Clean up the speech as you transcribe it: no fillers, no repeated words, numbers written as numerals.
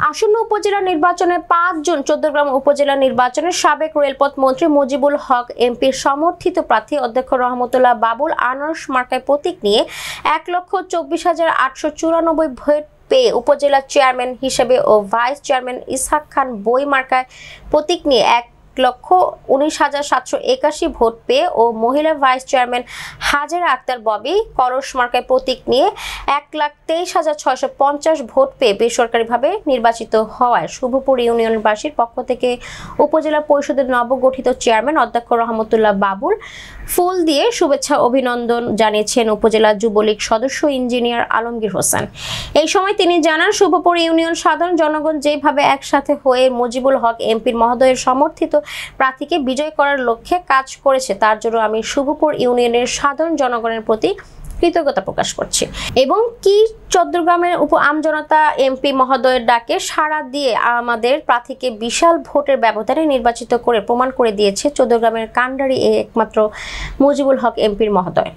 আসন্ন উপজেলা নির্বাচনে ৫ জুন চৌদ্দগ্রাম উপজেলা নির্বাচনে সাবেক রেলপথ মন্ত্রী মুজিবুল হক এমপির সমর্থিত প্রার্থী অধ্যক্ষ রহমতুল্লাহ বাবুল আনারস মার্কায় প্রতীক নিয়ে ১,২৪,৮৯৪ ভোট পেয়ে উপজেলা চেয়ারম্যান হিসেবে ও ভাইস চেয়ারম্যান ইসহাক খান বই মার্কায় প্রতীক নিয়ে ১,১৯,৭৮১ ভোট পেয়ে ও মহিলা ভাইস চেয়ারম্যান হাজেরা আক্তার ববি কলস মার্কায় প্রতীক নিয়ে ১,২৩,৬৫০ ভোট পেয়ে বেসরকারিভাবে নির্বাচিত হওয়ায় শুভপুর ইউনিয়নবাসীর পক্ষ থেকে উপজেলা পরিষদের নবগঠিত চেয়ারম্যান অধ্যক্ষ রহমতুল্লাহ বাবুল ফুল দিয়ে শুভেচ্ছা অভিনন্দন জানিয়েছেন উপজেলা যুবলীগ সদস্য ইঞ্জিনিয়ার আলমগীর হোসেন। এই সময় তিনি জানান, শুভপুর ইউনিয়ন সাধারণ জনগণ যেভাবে একসাথে হয়ে মুজিবুল হক এমপির মহোদয়ের সমর্থিত প্রার্থীকে বিজয় করার লক্ষ্যে কাজ করেছে, তার জন্য আমি শুভপুর ইউনিয়নের সাধারণ জনগণের প্রতি কৃতজ্ঞতা প্রকাশ করছি এবং কি চৌদ্দগ্রামের আমজনতা এমপি মহোদয়ের ডাকে সাড়া দিয়ে আমাদের প্রার্থীকে বিশাল ভোটের ব্যবধানে নির্বাচিত করে প্রমাণ করে দিয়েছে চৌদ্দগ্রামের কান্ডারি একমাত্র মুজিবুল হক এমপির মহোদয়।